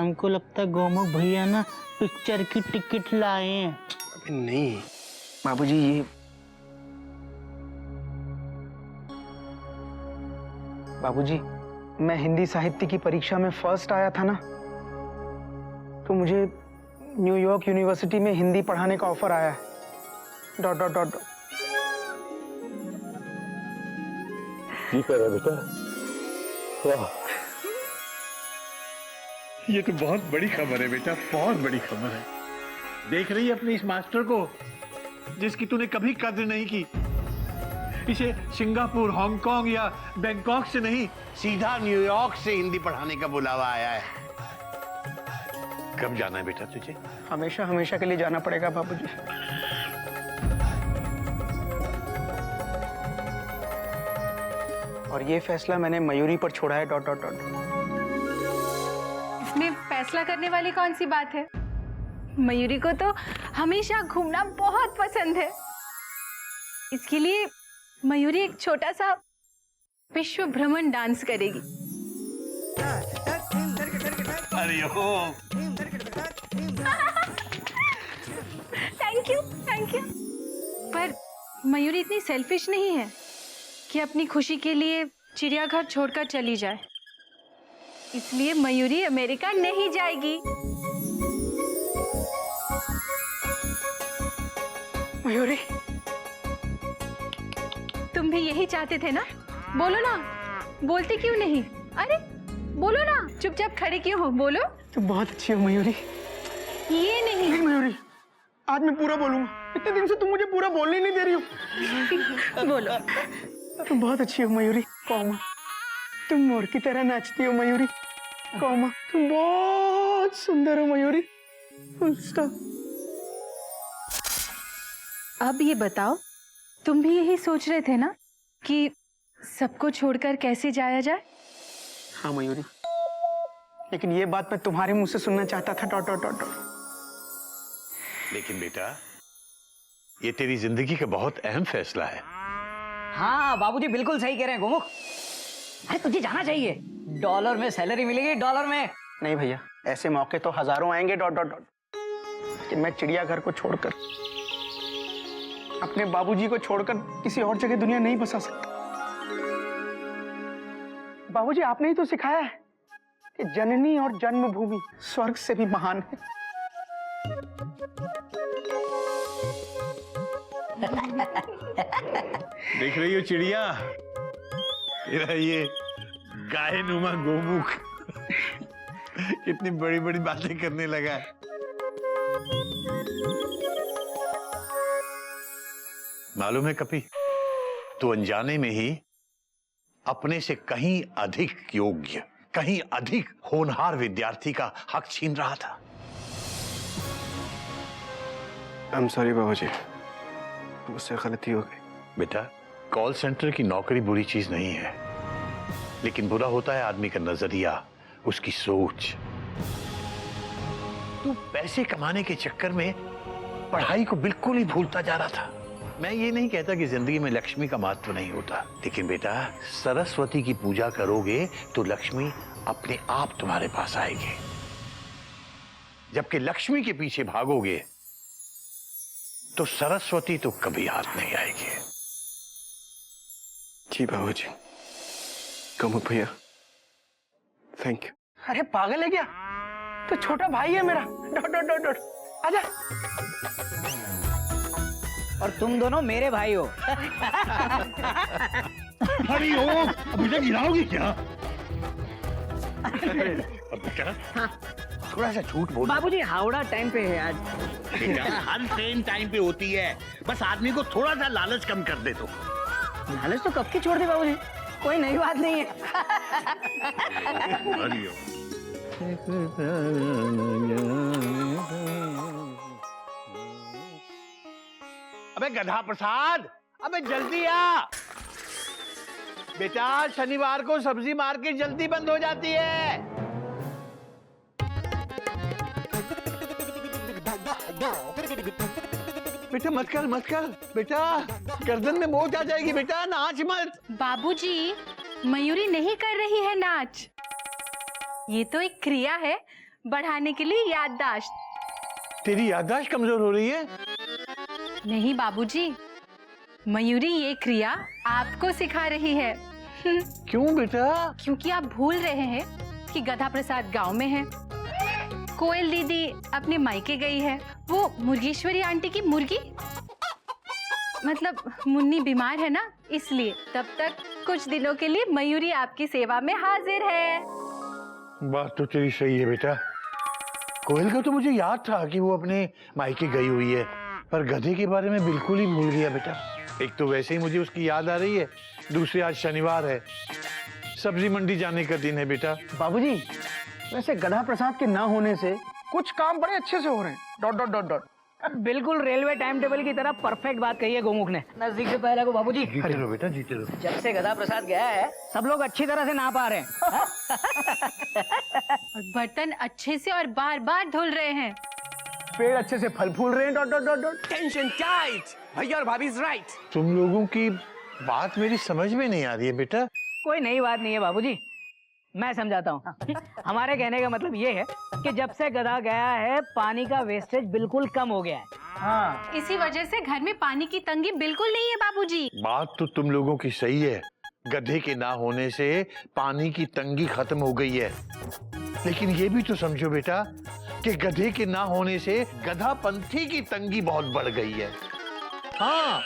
हमको लगता है गोमुख भैया ना पिक्चर की टिकट लाए हैं। अबे नहीं बाबूजी, ये बाबूजी मैं हिंदी साहित्य की परीक्षा में फर्स्ट आया था ना, तो मुझे न्यूयॉर्क यूनिवर्सिटी में हिंदी पढ़ाने का ऑफर आया है। Dot dot dot. ठीक है बेटा, वाह, ये तो बहुत बड़ी खबर है बेटा, बहुत बड़ी खबर है। देख रही है अपने इस मास्टर को जिसकी तूने कभी कद्र नहीं की। इसे सिंगापुर, हांगकांग या बैंकॉक से नहीं, सीधा न्यूयॉर्क से हिंदी पढ़ाने का बुलावा आया है। कब जाना है बेटा तुझे? हमेशा हमेशा के लिए जाना पड़ेगा बाबूजी। और ये फैसला मैंने मयूरी पर छोड़ा है। Dot dot dot. इसमें फैसला करने वाली कौन सी बात है? मयूरी को तो हमेशा घूमना बहुत पसंद है। इसके लिए मयूरी एक छोटा सा विश्व भ्रमण डांस करेगी। अरे ओ, थैंक यू, थैंक यू। पर मयूरी इतनी सेल्फिश नहीं है कि अपनी खुशी के लिए चिड़ियाघर छोड़कर चली जाए। इसलिए मयूरी अमेरिका नहीं जाएगी। मयूरी, तुम भी यही चाहते थे ना? बोलो ना, बोलते क्यों नहीं? अरे बोलो ना, चुपचाप खड़े क्यों हो? बोलो। तुम बहुत अच्छी हो मयूरी। ये नहीं। मयूरी, आज मैं पूरा बोलूंगा। इतने दिन से तुम मुझे पूरा बोलने नहीं दे रही हो। बोलो। तुम बहुत अच्छी हो मयूरी। कौमा, तुम मोर की तरह नाचती हो मयूरी। कौमा, तुम बहुत सुंदर हो मयूरी। Full stop. अब ये बताओ, तुम भी यही सोच रहे थे ना कि सबको छोड़कर कैसे जाया जाए? हाँ मयूरी, लेकिन ये बात मैं तुम्हारे मुंह से सुनना चाहता था। Dot dot dot. लेकिन बेटा ये तेरी जिंदगी का बहुत अहम फैसला है। हाँ बाबूजी बिल्कुल सही कह रहे हैं गोमुख। अरे तुझे जाना चाहिए, डॉलर में सैलरी मिलेगी, डॉलर में। नहीं भैया, ऐसे मौके तो हजारों आएंगे। Dot dot dot. लेकिन मैं चिड़ियाघर को छोड़कर, अपने बाबूजी को छोड़कर किसी और जगह दुनिया नहीं बसा सकता। बाबूजी आपने ही तो सिखाया है कि जननी और जन्मभूमि स्वर्ग से भी महान है। देख रही हो चिड़िया, तेरा ये गाय नुमा गोमुख कितनी बड़ी बड़ी बातें करने लगा है। मालूम है कपी, तू अनजाने में ही अपने से कहीं अधिक योग्य, कहीं अधिक होनहार विद्यार्थी का हक छीन रहा था। आई एम सॉरी बाबूजी, मुझसे गलती हो गई। बेटा कॉल सेंटर की नौकरी बुरी चीज नहीं है, लेकिन बुरा होता है आदमी का नजरिया, उसकी सोच। तू पैसे कमाने के चक्कर में पढ़ाई को बिल्कुल ही भूलता जा रहा था। मैं ये नहीं कहता कि जिंदगी में लक्ष्मी का महत्व नहीं होता, लेकिन बेटा सरस्वती की पूजा करोगे तो लक्ष्मी अपने आप तुम्हारे पास आएगी। जबकि लक्ष्मी के पीछे भागोगे तो सरस्वती तो कभी हाथ नहीं आएगी। जी बाबूजी। गोमुख भैया, थैंक यू। अरे पागल है क्या? तो छोटा भाई है मेरा। Dot dot dot dot. आजा। और तुम दोनों मेरे भाई हो। अरे ओ, अब मुझे गिराओगी क्या? अब बेटा थोड़ा सा झूठ बोल। बाबूजी हावड़ा टाइम पे है आज। बेटा हर ट्रेन टाइम पे होती है, बस आदमी को थोड़ा सा लालच कम कर दे तो। लालच तो कब की छोड़ दी बाबूजी, कोई नई बात नहीं है। अबे गधा प्रसाद, अबे जल्दी आ बेटा, शनिवार को सब्जी मार्केट जल्दी बंद हो जाती है। बेटा मत कर बेटा, गर्दन में मोच आ जाएगी बेटा, नाच मत। बाबूजी, मयूरी नहीं कर रही है नाच। ये तो एक क्रिया है, बढ़ाने के लिए याददाश्त। तेरी याददाश्त कमजोर हो रही है? नहीं बाबूजी, मयूरी ये क्रिया आपको सिखा रही है। क्यों बेटा? क्योंकि आप भूल रहे हैं कि गधा प्रसाद गांव में है, कोयल दीदी अपने मायके गई है, वो मुर्गीश्वरी आंटी की मुर्गी मतलब मुन्नी बीमार है ना, इसलिए तब तक कुछ दिनों के लिए मयूरी आपकी सेवा में हाजिर है। बात तो तेरी सही है बेटा। कोयल का तो मुझे याद था कि वो अपने मायके गई हुई है, पर गधे के बारे में बिल्कुल ही भूल गया बेटा। एक तो वैसे ही मुझे उसकी याद आ रही है, दूसरी आज शनिवार है, सब्जी मंडी जाने का दिन है बेटा। बाबूजी, वैसे गधा प्रसाद के ना होने से कुछ काम बड़े अच्छे से हो रहे हैं। Dot dot dot dot. बिल्कुल रेलवे टाइम टेबल की तरह परफेक्ट बात कही है गोमुख ने। नजदीक से पहले को बाबूजी, जीते रहो बेटा, जीते रहो। जब से गधा प्रसाद गया है सब लोग अच्छी तरह से ना पा रहे हैं। और बर्तन अच्छे से और बार बार धुल रहे हैं। पेड़ अच्छे से फल फूल रहे हैं। Dot dot dot dot. Tension tight, भैया और भाभी इज राइट। तुम लोगों की बात मेरी समझ में नहीं आ रही है बेटा। कोई नई बात नहीं है बाबूजी, मैं समझाता हूँ। हमारे कहने का मतलब ये है कि जब से गधा गया है पानी का वेस्टेज बिल्कुल कम हो गया है। हाँ, इसी वजह से घर में पानी की तंगी बिल्कुल नहीं है बाबूजी। बात तो तुम लोगों की सही है, गधे के ना होने से पानी की तंगी खत्म हो गई है, लेकिन ये भी तो समझो बेटा कि गधे के ना होने से गधापंथी की तंगी बहुत बढ़ गई है। हाँ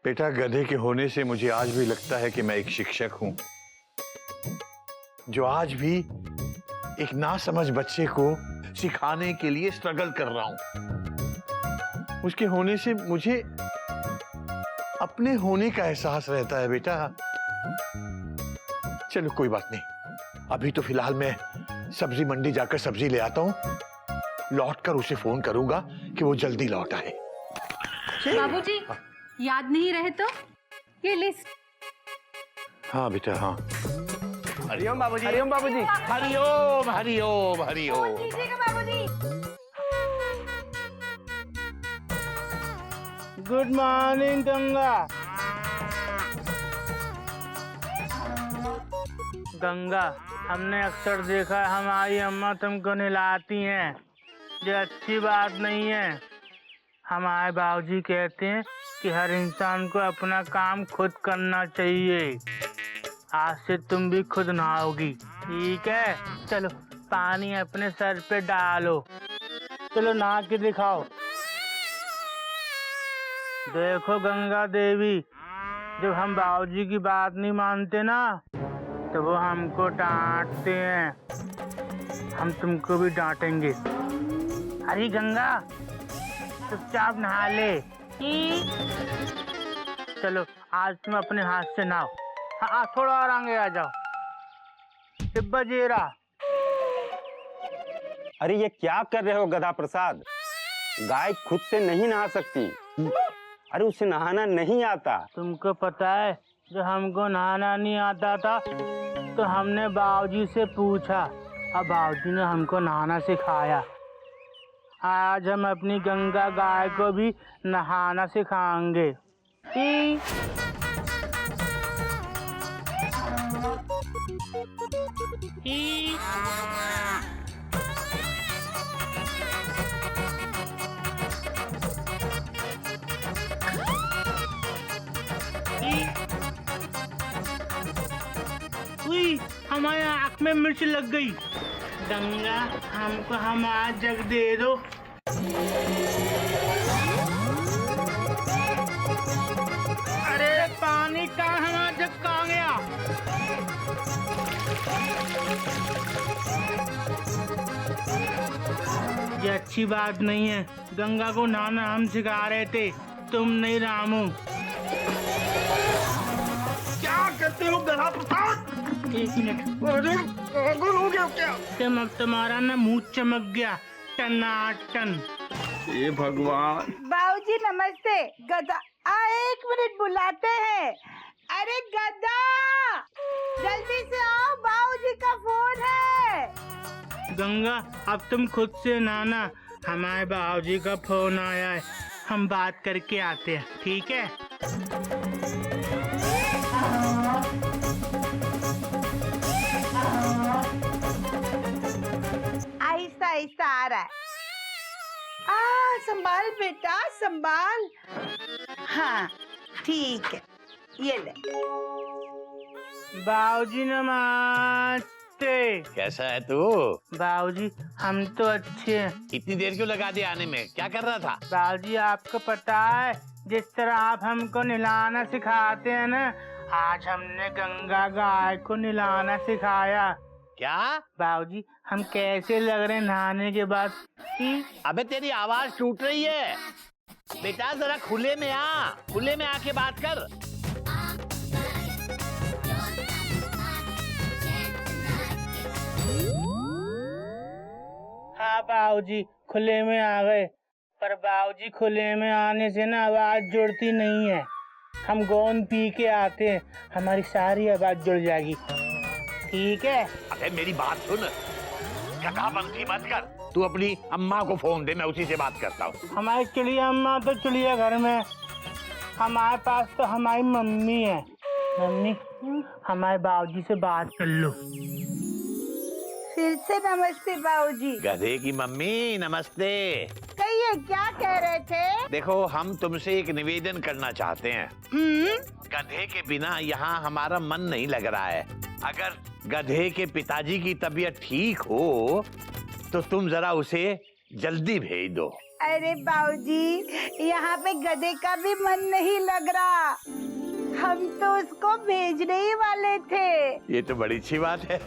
बेटा, गधे के होने से मुझे आज भी लगता है कि मैं एक शिक्षक हूँ, जो आज भी एक नासमझ बच्चे को सिखाने के लिए स्ट्रगल कर रहा हूँ। उसके होने से मुझे अपने होने का एहसास रहता है बेटा। चलो कोई बात नहीं, अभी तो फिलहाल मैं सब्जी मंडी जाकर सब्जी ले आता हूँ, लौटकर उसे फोन करूंगा कि वो जल्दी लौट आए। बाबूजी, याद नहीं रहे तो ये लिस्ट। हाँ बेटा, हाँ। हरिओम बाबूजी। हरिओम बाबूजी। हरिओम हरिओम हरिओम। Good morning Ganga. गंगा, हमने अक्सर देखा है हमारी अम्मा तुमको नहलाती हैं, ये अच्छी बात नहीं है। हमारे बाबूजी कहते हैं कि हर इंसान को अपना काम खुद करना चाहिए। आज से तुम भी खुद नहाओगी, ठीक है? चलो पानी अपने सर पे डालो, चलो नहा के दिखाओ। देखो गंगा देवी, जब हम बाबूजी की बात नहीं मानते ना तो वो हमको डांटते हैं, हम तुमको भी डांटेंगे। अरे गंगा, चुपचाप नहा ले। चलो आज तुम अपने हाथ से नहाओ। हाँ, थोड़ा और आगे आ जाओ। टिब्बा जेरा। अरे ये क्या कर रहे हो गधा प्रसाद? गाय खुद से नहीं नहा सकती, अरे उसे नहाना नहीं आता। तुमको पता है, जब हमको नहाना नहीं आता था तो हमने बाबूजी से पूछा, अब बाबूजी ने हमको नहाना सिखाया। आज हम अपनी गंगा गाय को भी नहाना सिखाएंगे। हमारे आँख में मिर्च लग गई। गंगा, हमको हमारा जग दे दो। अरे पानी का हमारा जग कहाँ गया? ये अच्छी बात नहीं है। गंगा को नहाना हम सिखा रहे थे, तुम नहीं रामू। क्या करते हो गधा प्रसाद? एक मिनट, पागल हो गया क्या? तुम्हारा ना मुंह चमक गया टनाटन। ये भगवान। बाबूजी नमस्ते। गधा एक मिनट बुलाते हैं। अरे गधा, जल्दी से आओ, बाबूजी का फोन है। गंगा, अब तुम खुद से नहाना, हमारे बाबूजी का फोन आया है, हम बात करके आते हैं, ठीक है? आहिस्ता आहिस्ता संभाल बेटा संभाल। हाँ ठीक है, ये ले। बाबूजी नमस्ते। कैसा है तू? बाबूजी हम तो अच्छे हैं। इतनी देर क्यों लगा दी आने में? क्या कर रहा था? बाबूजी आपको पता है जिस तरह आप हमको नहलाना सिखाते हैं ना, आज हमने गंगा गाय को नहलाना सिखाया। क्या? बाबूजी हम कैसे लग रहे हैं नहाने के बाद? अबे तेरी आवाज टूट रही है बेटा, जरा खुले में आ, खुले में आके बात कर। हाँ बाबूजी खुले में आ गए, पर बाबूजी खुले में आने से ना आवाज जुड़ती नहीं है। हम गोंद पी के आते हैं, हमारी सारी आवाज जुड़ जाएगी। ठीक है? अबे मेरी बात सुन, गधाबंदी मत कर। तू अपनी अम्मा को फोन दे, मैं उसी से बात करता हूँ। हमारी चिड़िया अम्मा तो चिड़िया घर में, हमारे पास तो हमारी मम्मी है। मम्मी हमारे बाबूजी से बात कर लो। फिर से नमस्ते बाबूजी। गधे की मम्मी नमस्ते। कहिए क्या कह रहे थे? देखो हम तुमसे एक निवेदन करना चाहते हैं। गधे के बिना यहाँ हमारा मन नहीं लग रहा है। अगर गधे के पिताजी की तबीयत ठीक हो तो तुम जरा उसे जल्दी भेज दो। अरे बाबूजी यहाँ पे गधे का भी मन नहीं लग रहा, हम तो उसको भेजने ही वाले थे। ये तो बड़ी अच्छी बात है।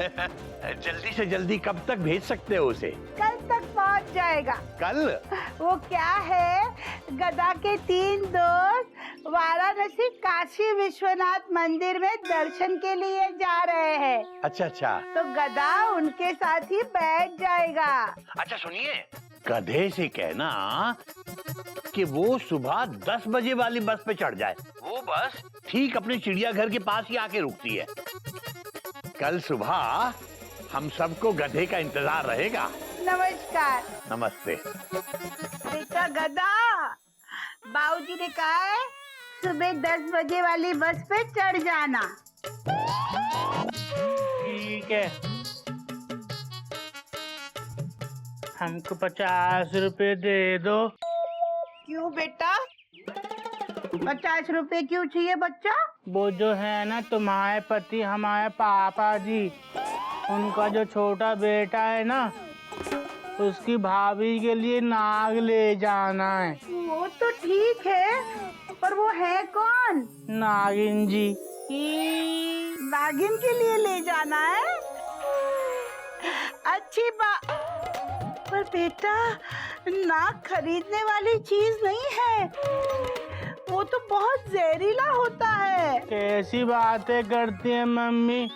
जल्दी से जल्दी कब तक भेज सकते हो उसे? कल तक पहुँच जाएगा। कल? वो क्या है, गधा के 3 दोस्त वाराणसी काशी विश्वनाथ मंदिर में दर्शन के लिए जा रहे हैं। अच्छा अच्छा। तो गधा उनके साथ ही बैठ जाएगा। अच्छा सुनिए, गधे से कहना कि वो सुबह 10 बजे वाली बस पे चढ़ जाए। वो बस ठीक अपने चिड़ियाघर के पास ही आके रुकती है। कल सुबह हम सबको गधे का इंतजार रहेगा। नमस्कार। नमस्ते। बेटा गधा, बाबूजी ने कहा है सुबह 10 बजे वाली बस पे चढ़ जाना। ठीक है, हमको 50 रुपए दे दो। क्यों बेटा, 50 रुपए क्यों चाहिए बच्चा? वो जो है ना तुम्हारे पति हमारे पापा जी, उनका जो छोटा बेटा है ना, उसकी भाभी के लिए नाग ले जाना है। वो तो ठीक है, पर वो है कौन? नागिन जी। नागिन के लिए ले जाना है? अच्छी बात, पर बेटा नाग खरीदने वाली चीज नहीं है, वो तो बहुत जहरीला होता है। कैसी बातें करती है मम्मी,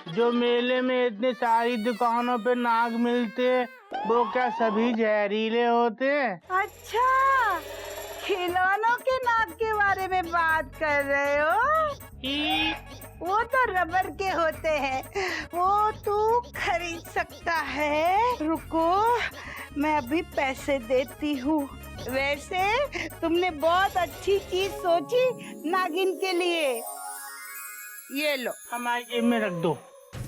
जो मेले में इतनी सारी दुकानों पे नाग मिलते हैं वो क्या सभी जहरीले होते हैं? अच्छा, खिलौनों के नाग के बारे में बात कर रहे हो? वो तो रबर के होते हैं, वो तू खरीद सकता है। रुको मैं अभी पैसे देती हूँ। वैसे तुमने बहुत अच्छी चीज सोची नागिन के लिए, ये लो। हमारी जेब में रख दो।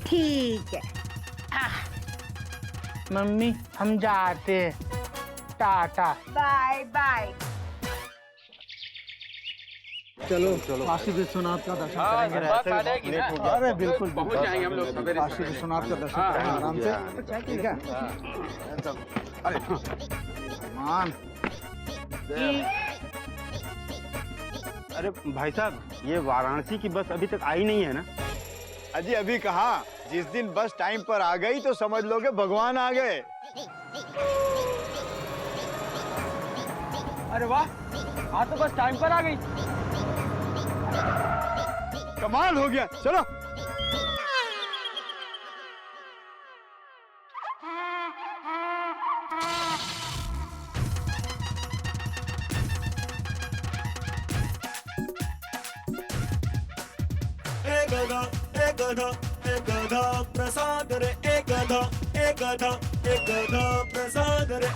ठीक है। मम्मी हम जाते हैं, टाटा। Bye bye. चलो काशी विश्वनाथ का दर्शन करेंगे। अरे बिल्कुल पहुंच जाएंगे हम लोग सवेरे। काशी विश्वनाथ का दर्शन करेंगे आराम से। ठीक है। अरे मान। अरे भाई साहब, ये वाराणसी की बस अभी तक आई नहीं है ना? अजी अभी कहा, जिस दिन बस टाइम पर आ गई तो समझ लोगे भगवान आ गए। अरे वाह, आज तो बस टाइम पर आ गई। कमाल हो गया, चलो। गधा प्रसाद रे, एक गधा प्रसाद रे।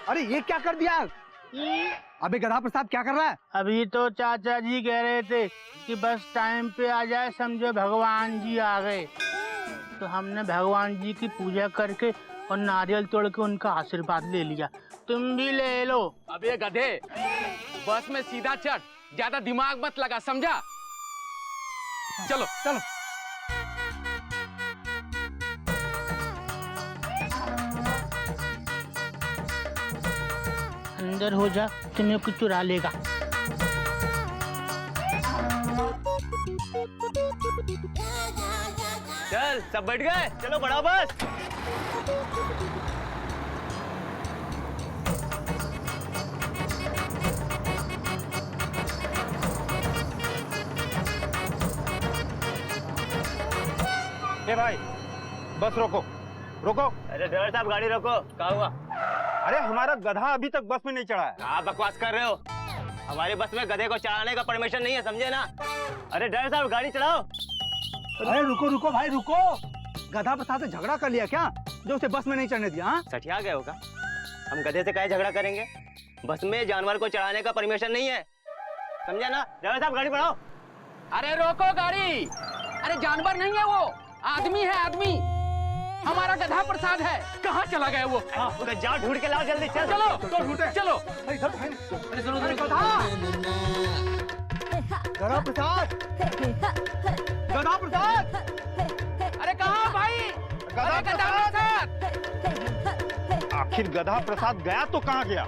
अरे ये क्या कर दिया? अबे गधा प्रसाद क्या कर रहा है? अभी तो चाचा जी कह रहे थे कि बस टाइम पे आ जाए, समझो भगवान जी आ गए। तो हमने भगवान जी की पूजा करके और नारियल तोड़ के उनका आशीर्वाद ले लिया। तुम भी ले लो। अबे गधे, बस में सीधा चढ़, ज्यादा दिमाग मत लगा, समझा? चलो चलो। अंदर हो जा, तुम्हें कुछ चुरा लेगा। चल, सब बैठ गए, चलो बढ़ाओ बस। ए भाई, बस रोको रोको। अरे ड्राइवर साहब, गाड़ी रोको। क्या हुआ? अरे हमारा गधा अभी तक बस में नहीं चढ़ा है। आप बकवास कर रहे हो? हमारी बस में गधे को चढ़ाने का परमिशन नहीं है, समझे ना? अरे ड्राइवर साहब, गाड़ी चढ़ाओ। अरे रुको रुको भाई रुको, गधा प्रसाद से झगड़ा कर लिया क्या जो उसे बस में नहीं चढ़ने दिया? हाँ सठिया गए होगा। हम गधे से काहे झगड़ा करेंगे? बस में जानवर को चढ़ाने का परमिशन नहीं है, समझे ना? ड्राइवर साहब, गाड़ी बढ़ाओ। अरे रोको गाड़ी। अरे जानवर नहीं है वो, आदमी है आदमी। हमारा गधा प्रसाद है। कहाँ चला गया वो? तो जाओ ढूंढ के लाओ जल्दी। चल चलो तो ढूंढे, चलो। अरे सुनो सुनो, गधा प्रसाद, गधा प्रसाद, अरे कहाँ भाई? गधा प्रसाद। आखिर गधा प्रसाद गया तो कहाँ गया?